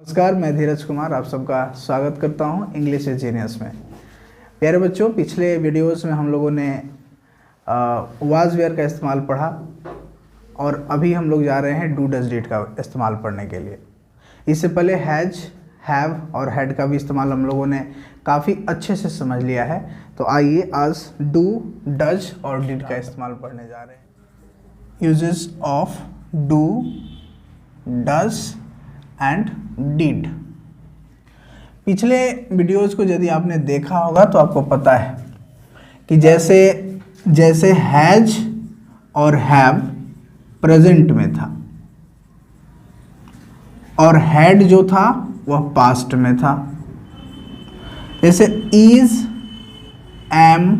नमस्कार, मैं धीरज कुमार आप सबका स्वागत करता हूं इंग्लिश इज जीनियस में। प्यारे बच्चों, पिछले वीडियोस में हम लोगों ने वाज वेयर का इस्तेमाल पढ़ा और अभी हम लोग जा रहे हैं डू डज डिड का इस्तेमाल पढ़ने के लिए। इससे पहले हैज, हैव और हैड का भी इस्तेमाल हम लोगों ने काफ़ी अच्छे से समझ लिया है। तो आइए आज डू, डज और डिड का इस्तेमाल पढ़ने जा रहे हैं। Uses of do, does and did. पिछले वीडियोज़ को यदि आपने देखा होगा तो आपको पता है कि जैसे हैज और हैव प्रेजेंट में था और हैड जो था वह पास्ट में था। जैसे इज, एम,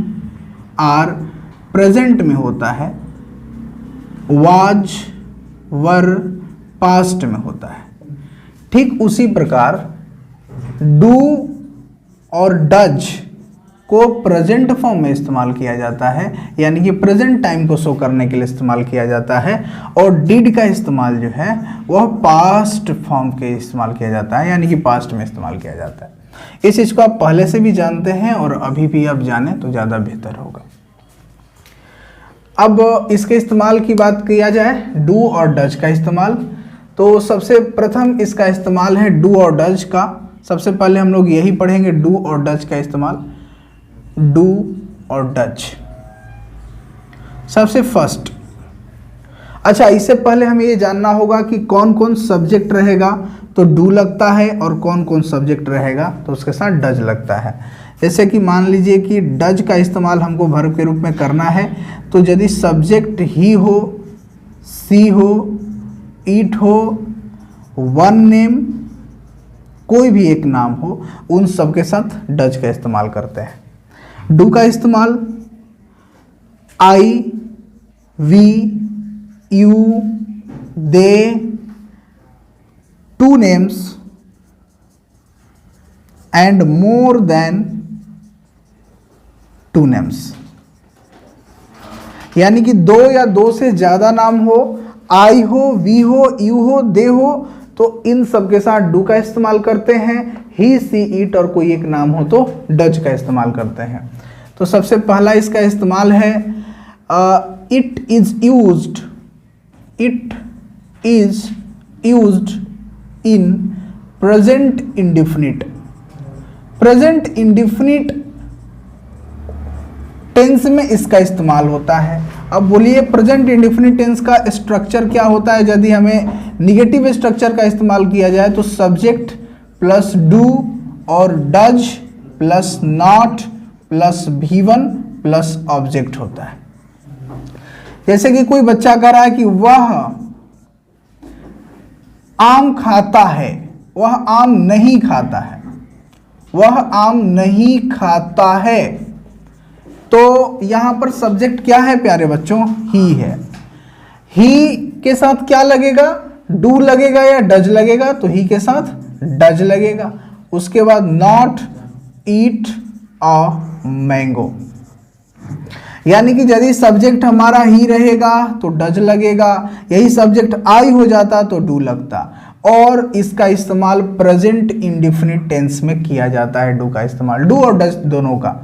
आर प्रेजेंट में होता है, वाज, वर पास्ट में होता है। ठीक उसी प्रकार डू और डज को प्रेजेंट फॉर्म में इस्तेमाल किया जाता है, यानी कि प्रेजेंट टाइम को शो करने के लिए इस्तेमाल किया जाता है। और डिड का इस्तेमाल जो है वह पास्ट फॉर्म के इस्तेमाल किया जाता है, यानी कि पास्ट में इस्तेमाल किया जाता है। इस चीज़ को आप पहले से भी जानते हैं और अभी भी आप जाने तो ज़्यादा बेहतर होगा। अब इसके इस्तेमाल की बात किया जाए, डू और डज का इस्तेमाल, तो सबसे प्रथम इसका इस्तेमाल है डू और डज का। सबसे पहले हम लोग यही पढ़ेंगे, डू और डज का इस्तेमाल। डू और डज सबसे फर्स्ट। अच्छा, इससे पहले हमें ये जानना होगा कि कौन कौन सब्जेक्ट रहेगा तो डू लगता है और कौन कौन सब्जेक्ट रहेगा तो उसके साथ डज लगता है। जैसे कि मान लीजिए कि डज का इस्तेमाल हमको वर्ब के रूप में करना है, तो यदि सब्जेक्ट ही हो, सी हो, ईट हो, वन नेम, कोई भी एक नाम हो, उन सब के साथ डज का इस्तेमाल करते हैं। डू का इस्तेमाल I, we, you, they, two names and more than two names, यानी कि दो या दो से ज्यादा नाम हो, आई हो, वी हो, यू हो, दे हो, तो इन सब के साथ डू का इस्तेमाल करते हैं। ही, सी, इट और कोई एक नाम हो तो डज का इस्तेमाल करते हैं। तो सबसे पहला इसका इस्तेमाल है it is used. It is used in present indefinite. Present indefinite tense में इसका इस्तेमाल होता है। अब बोलिए प्रेजेंट इंडेफिनिट टेंस का स्ट्रक्चर क्या होता है? यदि हमें निगेटिव स्ट्रक्चर का इस्तेमाल किया जाए तो सब्जेक्ट प्लस डू और does plus not plus V1 plus object होता है। जैसे कि कोई बच्चा कह रहा है कि वह आम खाता है, वह आम नहीं खाता है, वह आम नहीं खाता है, तो यहां पर सब्जेक्ट क्या है प्यारे बच्चों? ही है। ही के साथ क्या लगेगा? डू लगेगा या डज लगेगा? तो ही के साथ डज लगेगा। उसके बाद नॉट ईट अ मैंगो, यानी कि यदि सब्जेक्ट हमारा ही रहेगा तो डज लगेगा, यही सब्जेक्ट आई हो जाता तो डू लगता। और इसका इस्तेमाल प्रेजेंट इंडेफिनिट टेंस में किया जाता है। डू का इस्तेमाल, डू और डज दोनों का,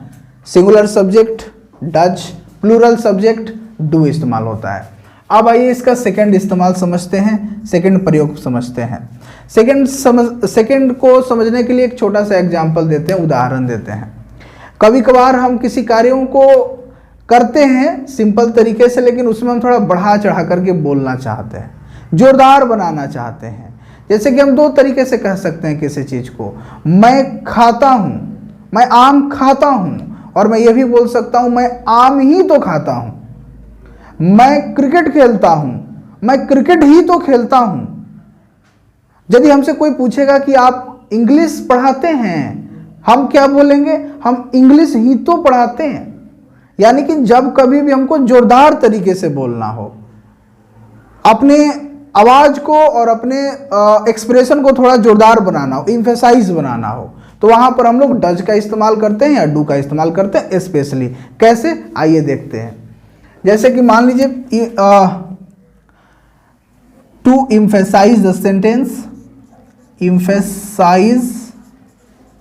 singular subject does, plural subject do इस्तेमाल होता है। अब आइए इसका सेकंड इस्तेमाल समझते हैं, सेकंड प्रयोग समझते हैं। सेकंड को समझने के लिए एक छोटा सा एग्जांपल देते हैं, उदाहरण देते हैं। कभी कभार हम किसी कार्यों को करते हैं सिंपल तरीके से, लेकिन उसमें हम थोड़ा बढ़ा चढ़ा करके बोलना चाहते हैं, जोरदार बनाना चाहते हैं। जैसे कि हम दो तरीके से कह सकते हैं किसी चीज को, मैं खाता हूं, मैं आम खाता हूं, और मैं ये भी बोल सकता हूं मैं आम ही तो खाता हूं। मैं क्रिकेट खेलता हूं, मैं क्रिकेट ही तो खेलता हूं। यदि हमसे कोई पूछेगा कि आप इंग्लिश पढ़ाते हैं, हम क्या बोलेंगे? हम इंग्लिश ही तो पढ़ाते हैं। यानी कि जब कभी भी हमको जोरदार तरीके से बोलना हो, अपने आवाज को और अपने एक्सप्रेशन को थोड़ा जोरदार बनाना हो, इम्फेसाइज बनाना हो, तो वहां पर हम लोग डज का इस्तेमाल करते हैं या डू का इस्तेमाल करते हैं। स्पेशली कैसे, आइए देखते हैं। जैसे कि मान लीजिए to emphasize the sentence, emphasize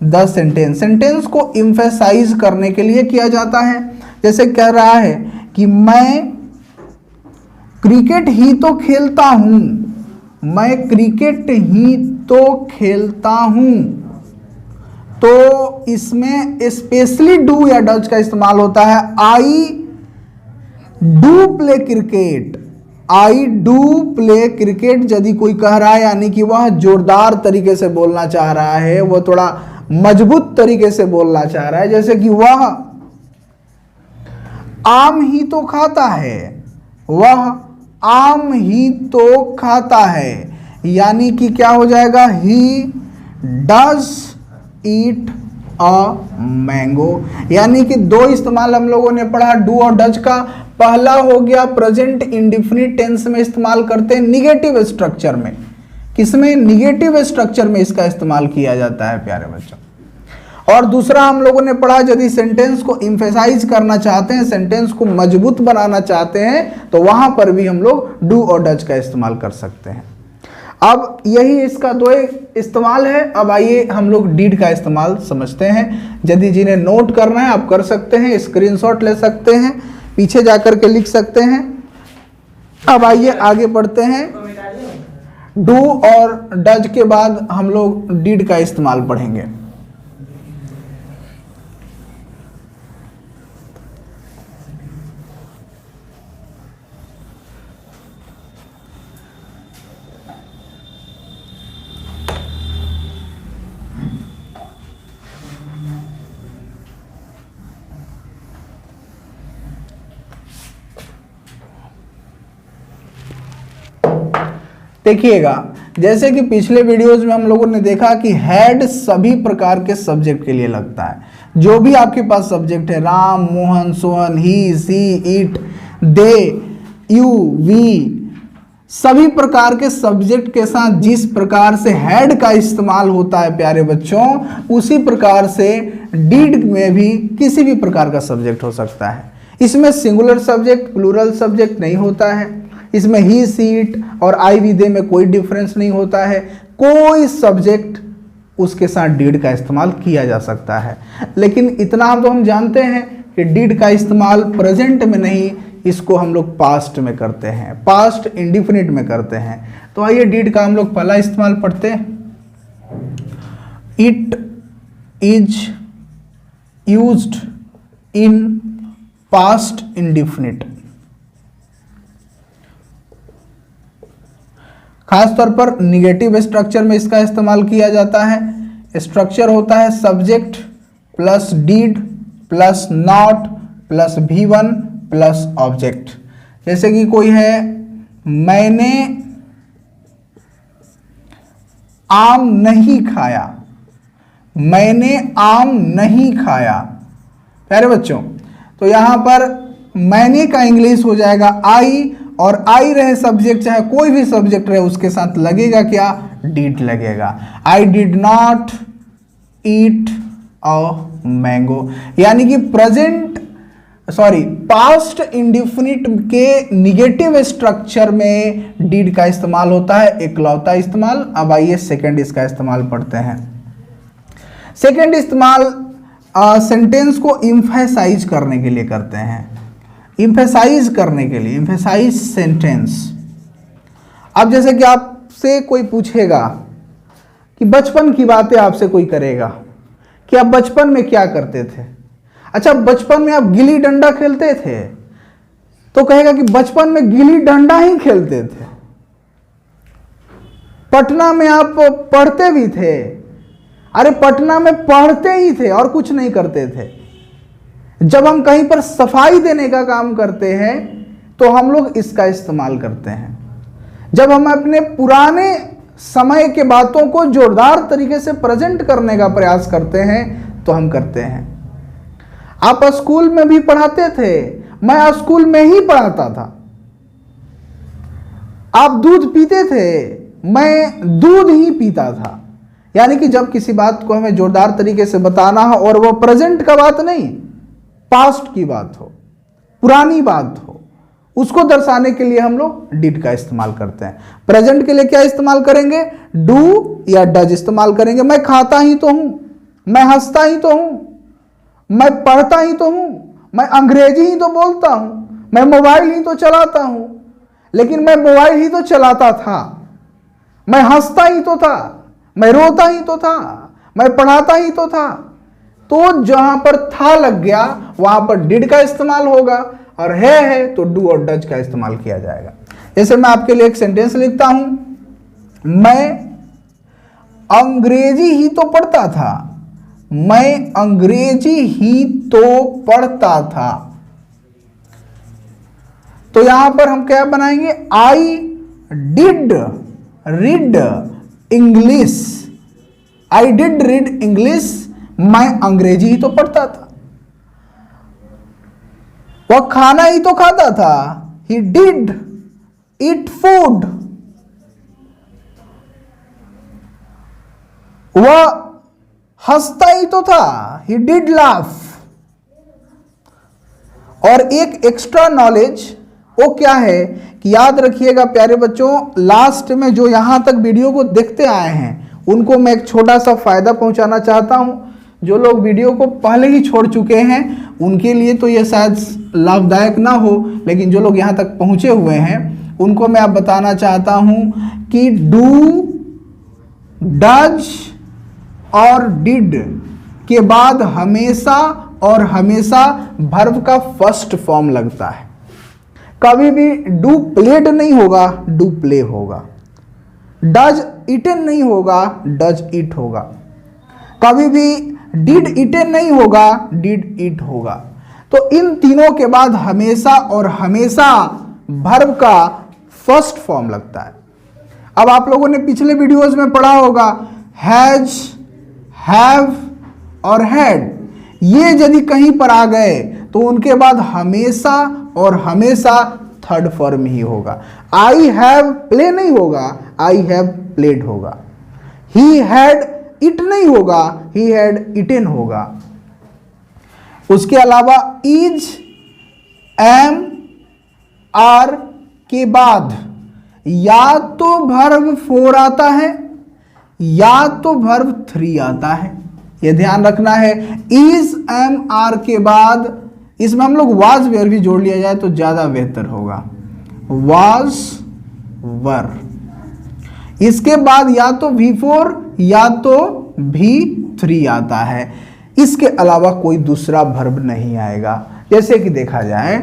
the sentence. Sentence को emphasize करने के लिए किया जाता है। जैसे कह रहा है कि मैं क्रिकेट ही तो खेलता हूं, मैं क्रिकेट ही तो खेलता हूं, तो इसमें स्पेशली डू या डज का इस्तेमाल होता है। I do play cricket, I do play cricket यदि कोई कह रहा है यानी कि वह जोरदार तरीके से बोलना चाह रहा है, वह थोड़ा मजबूत तरीके से बोलना चाह रहा है। जैसे कि वह आम ही तो खाता है, वह आम ही तो खाता है, यानी कि क्या हो जाएगा, he does eat a mango. यानी कि दो इस्तेमाल हम लोगों ने पढ़ा डू और डज का। पहला हो गया प्रेजेंट इंडिफिनिट टेंस में इस्तेमाल करते हैं निगेटिव स्ट्रक्चर में। किसमें? निगेटिव स्ट्रक्चर में इसका इस्तेमाल किया जाता है प्यारे बच्चों। और दूसरा हम लोगों ने पढ़ा यदि सेंटेंस को एम्फेसाइज करना चाहते हैं, सेंटेंस को मजबूत बनाना चाहते हैं, तो वहां पर भी हम लोग डू और डज का इस्तेमाल कर सकते हैं। अब यही इसका दो इस्तेमाल है। अब आइए हम लोग डीड का इस्तेमाल समझते हैं। यदि जिन्हें नोट करना है आप कर सकते हैं, स्क्रीनशॉट ले सकते हैं, पीछे जाकर के लिख सकते हैं। अब आइए आगे बढ़ते हैं। डू और डज के बाद हम लोग डीड का इस्तेमाल पढ़ेंगे। देखिएगा, जैसे कि पिछले वीडियोस में हम लोगों ने देखा कि हैड सभी प्रकार के सब्जेक्ट के लिए लगता है। जो भी आपके पास सब्जेक्ट है, राम, मोहन, सोहन, ही, सी, इट, दे, यू, वी, सभी प्रकार के सब्जेक्ट के साथ जिस प्रकार से हैड का इस्तेमाल होता है प्यारे बच्चों, उसी प्रकार से डीड में भी किसी भी प्रकार का सब्जेक्ट हो सकता है। इसमें सिंगुलर सब्जेक्ट, प्लूरल सब्जेक्ट नहीं होता है। इसमें ही, सीट और आई, वी, दे में कोई डिफरेंस नहीं होता है। कोई सब्जेक्ट उसके साथ डीड का इस्तेमाल किया जा सकता है। लेकिन इतना तो हम जानते हैं कि डीड का इस्तेमाल प्रेजेंट में नहीं, इसको हम लोग पास्ट में करते हैं, पास्ट इंडिफिनिट में करते हैं। तो आइए डीड का हम लोग पहला इस्तेमाल पढ़ते हैं। It is used in past indefinite. खासतौर पर निगेटिव स्ट्रक्चर में इसका इस्तेमाल किया जाता है। स्ट्रक्चर होता है subject plus did plus not plus V1 plus object. जैसे कि कोई है, मैंने आम नहीं खाया, मैंने आम नहीं खाया। प्यारे बच्चों, तो यहां पर मैंने का इंग्लिश हो जाएगा आई, और आई रहे सब्जेक्ट, चाहे कोई भी सब्जेक्ट रहे, उसके साथ लगेगा क्या? डीड लगेगा। I did not eat a mango. यानी कि पास्ट इंडिफिनिट के निगेटिव स्ट्रक्चर में डीड का इस्तेमाल होता है, इकलौता इस्तेमाल। अब आइए सेकंड इसका इस्तेमाल पढ़ते हैं। सेकंड इस्तेमाल सेंटेंस को एम्फसाइज करने के लिए करते हैं। एम्फसाइज करने के लिए, एम्फसाइज सेंटेंस। अब जैसे कि आपसे कोई पूछेगा कि बचपन की बातें आपसे कोई करेगा कि आप बचपन में क्या करते थे। अच्छा, बचपन में आप गिल्ली डंडा खेलते थे, तो कहेगा कि बचपन में गिल्ली डंडा ही खेलते थे। पटना में आप पढ़ते भी थे। अरे पटना में पढ़ते ही थे और कुछ नहीं करते थे। जब हम कहीं पर सफाई देने का काम करते हैं तो हम लोग इसका इस्तेमाल करते हैं। जब हम अपने पुराने समय के बातों को जोरदार तरीके से प्रेजेंट करने का प्रयास करते हैं तो हम करते हैं। आप स्कूल में भी पढ़ाते थे, मैं स्कूल में ही पढ़ाता था। आप दूध पीते थे, मैं दूध ही पीता था। यानी कि जब किसी बात को हमें जोरदार तरीके से बताना हो और वह प्रेजेंट का बात नहीं, पास्ट की बात हो, पुरानी बात हो, उसको दर्शाने के लिए हम लोग डिड का इस्तेमाल करते हैं। प्रेजेंट के लिए क्या इस्तेमाल करेंगे? डू या डज इस्तेमाल करेंगे। मैं खाता ही तो हूं, मैं हंसता ही तो हूं, मैं पढ़ता ही तो हूं, मैं अंग्रेजी ही तो बोलता हूं, मैं मोबाइल ही तो चलाता हूं। लेकिन मैं मोबाइल ही तो चलाता था, मैं हंसता ही तो था, मैं रोता ही तो था, मैं पढ़ाता ही तो था। तो जहां पर था लग गया वहां पर डिड का इस्तेमाल होगा, और है तो डू और डज का इस्तेमाल किया जाएगा। जैसे मैं आपके लिए एक सेंटेंस लिखता हूं, मैं अंग्रेजी ही तो पढ़ता था, मैं अंग्रेजी ही तो पढ़ता था। तो यहां पर हम क्या बनाएंगे? I did read English, I did read English, मैं अंग्रेजी ही तो पढ़ता था। वह खाना ही तो खाता था, ही डिड ईट फूड। वह हंसता ही तो था, ही डिड लाफ। और एक एक्स्ट्रा नॉलेज वो क्या है कि याद रखिएगा प्यारे बच्चों, लास्ट में जो यहां तक वीडियो को देखते आए हैं उनको मैं एक छोटा सा फायदा पहुंचाना चाहता हूं। जो लोग वीडियो को पहले ही छोड़ चुके हैं उनके लिए तो यह शायद लाभदायक ना हो, लेकिन जो लोग यहां तक पहुंचे हुए हैं उनको मैं अब बताना चाहता हूं कि डू, डज और डिड के बाद हमेशा और हमेशा वर्ब का फर्स्ट फॉर्म लगता है। कभी भी डू प्लेड नहीं होगा, डू प्ले होगा। डज ईटन नहीं होगा, डज ईट होगा। कभी भी डिड ईटन नहीं होगा, डिड ईट होगा। तो इन तीनों के बाद हमेशा और हमेशा वर्ब का फर्स्ट फॉर्म लगता है। अब आप लोगों ने पिछले वीडियोस में पढ़ा होगा हैज, हैव और हैड, ये यदि कहीं पर आ गए तो उनके बाद हमेशा और हमेशा थर्ड फॉर्म ही होगा। आई हैव प्ले नहीं होगा, आई हैव प्लेड होगा। ही हैड इट नहीं होगा, ही हैड इटेन होगा। उसके अलावा इज, एम, आर के बाद या तो वर्ब 4 आता है या तो वर्ब 3 आता है। यह ध्यान रखना है। इज, एम, आर के बाद इसमें हम लोग वाज वेयर भी जोड़ लिया जाए तो ज्यादा बेहतर होगा। वाज वर, इसके बाद या तो V4 या तो V3 आता है। इसके अलावा कोई दूसरा वर्ब नहीं आएगा। जैसे कि देखा जाए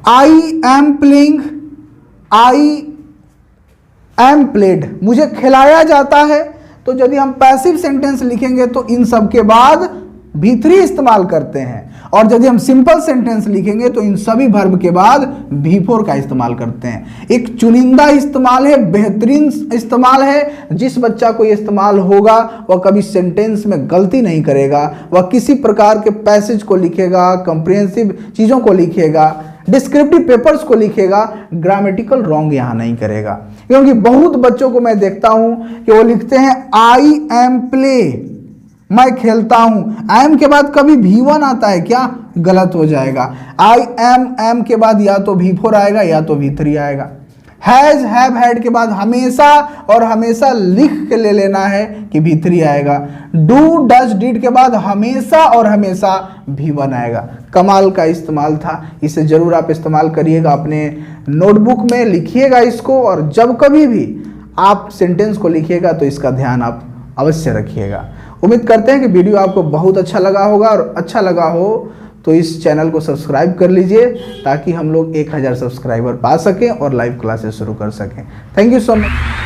I am playing, I am played, मुझे खिलाया जाता है। तो यदि हम पैसिव सेंटेंस लिखेंगे तो इन सब के बाद V3 इस्तेमाल करते हैं, और यदि हम सिंपल सेंटेंस लिखेंगे तो इन सभी वर्ब के बाद V4 का इस्तेमाल करते हैं। एक चुनिंदा इस्तेमाल है, बेहतरीन इस्तेमाल है। जिस बच्चा को ये इस्तेमाल होगा वह कभी सेंटेंस में गलती नहीं करेगा। वह किसी प्रकार के पैसेज को लिखेगा, कंप्रिहेंसिव चीज़ों को लिखेगा, डिस्क्रिप्टिव पेपर्स को लिखेगा, ग्रामेटिकल रॉन्ग यहाँ नहीं करेगा। क्योंकि बहुत बच्चों को मैं देखता हूं कि वो लिखते हैं आई एम प्ले, मैं खेलता हूं। आई एम के बाद कभी V1 आता है क्या? गलत हो जाएगा। आई एम के बाद या तो V4 आएगा या तो V3 आएगा। हैज, हैव, हैड के बाद हमेशा और हमेशा लिख के ले लेना है कि V3 आएगा। डू, डज, डिड के बाद हमेशा और हमेशा V1 आएगा। कमाल का इस्तेमाल था, इसे जरूर आप इस्तेमाल करिएगा, अपने नोटबुक में लिखिएगा इसको, और जब कभी भी आप सेंटेंस को लिखिएगा तो इसका ध्यान आप अवश्य रखिएगा। उम्मीद करते हैं कि वीडियो आपको बहुत अच्छा लगा होगा, और अच्छा लगा हो तो इस चैनल को सब्सक्राइब कर लीजिए ताकि हम लोग 1000 सब्सक्राइबर पा सकें और लाइव क्लासेस शुरू कर सकें। Thank you so much.